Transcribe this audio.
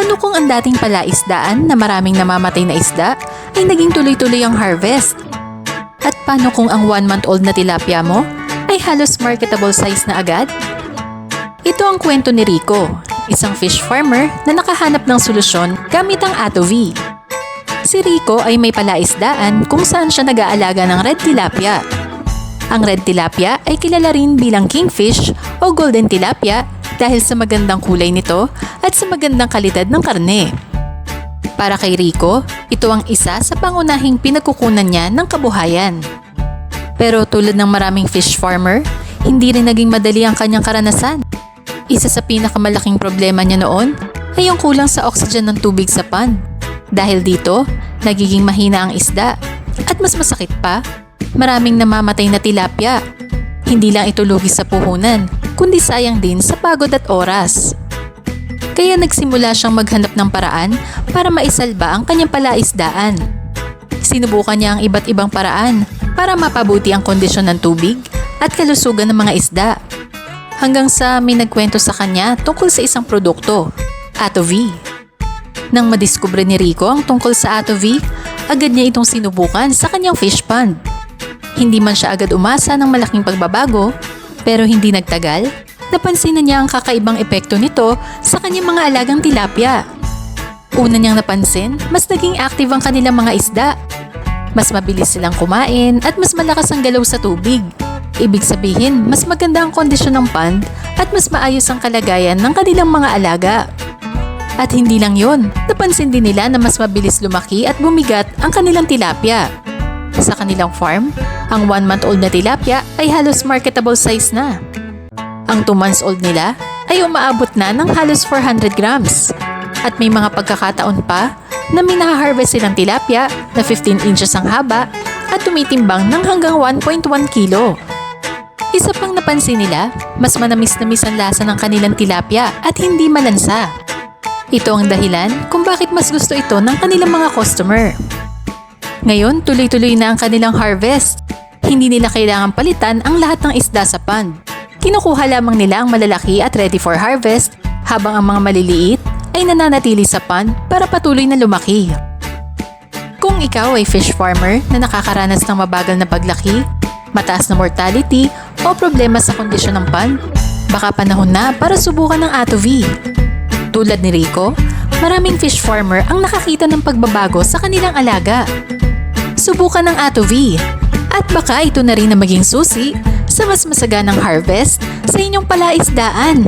Paano kung ang dating palaisdaan na maraming namamatay na isda ay naging tuloy-tuloy ang harvest? At paano kung ang 1-month-old na tilapia mo ay halos marketable size na agad? Ito ang kwento ni Rico, isang fish farmer na nakahanap ng solusyon gamit ang ATOV. Si Rico ay may palaisdaan kung saan siya nag-aalaga ng red tilapia. Ang red tilapia ay kilala rin bilang kingfish o golden tilapia dahil sa magandang kulay nito at sa magandang kalidad ng karne. Para kay Rico, ito ang isa sa pangunahing pinagkukunan niya ng kabuhayan. Pero tulad ng maraming fish farmer, hindi rin naging madali ang kanyang karanasan. Isa sa pinakamalaking problema niya noon ay yung kulang sa oxygen ng tubig sa pond. Dahil dito, nagiging mahina ang isda. At mas masakit pa, maraming namamatay na tilapia. Hindi lang ito lugi sa puhunan, kundi sayang din sa pagod at oras. Kaya nagsimula siyang maghanap ng paraan para maisalba ang kanyang palaisdaan. Sinubukan niya ang iba't ibang paraan para mapabuti ang kondisyon ng tubig at kalusugan ng mga isda. Hanggang sa may nagkwento sa kanya tungkol sa isang produkto, ATOV. Nang madiskubre ni Rico ang tungkol sa ATOV, agad niya itong sinubukan sa kanyang fish pond. Hindi man siya agad umasa ng malaking pagbabago, pero hindi nagtagal, napansin na niya ang kakaibang epekto nito sa kanyang mga alagang tilapia. Una niyang napansin, mas naging active ang kanilang mga isda. Mas mabilis silang kumain at mas malakas ang galaw sa tubig. Ibig sabihin, mas maganda ang kondisyon ng pond at mas maayos ang kalagayan ng kanilang mga alaga. At hindi lang yon, napansin din nila na mas mabilis lumaki at bumigat ang kanilang tilapia. Sa kanilang farm, ang 1-month-old na tilapia ay halos marketable size na. Ang 2 months old nila ay umaabot na ng halos 400 grams. At may mga pagkakataon pa na may nakaharvest silang tilapia na 15 inches ang haba at tumitimbang ng hanggang 1.1 kilo. Isa pang napansin nila, mas manamis-namis ang lasa ng kanilang tilapia at hindi malansa. Ito ang dahilan kung bakit mas gusto ito ng kanilang mga customer. Ngayon, tuloy-tuloy na ang kanilang harvest. Hindi nila kailangan palitan ang lahat ng isda sa pond. Kinukuha lamang nila ang malalaki at ready for harvest, habang ang mga maliliit ay nananatili sa pond para patuloy na lumaki. Kung ikaw ay fish farmer na nakakaranas ng mabagal na paglaki, mataas na mortality o problema sa kondisyon ng pond, baka panahon na para subukan ng ATOV. Tulad ni Rico, maraming fish farmer ang nakakita ng pagbabago sa kanilang alaga. Subukan ng ATOV at baka ito na rin na maging susi sa mas masaganang harvest sa inyong palaisdaan.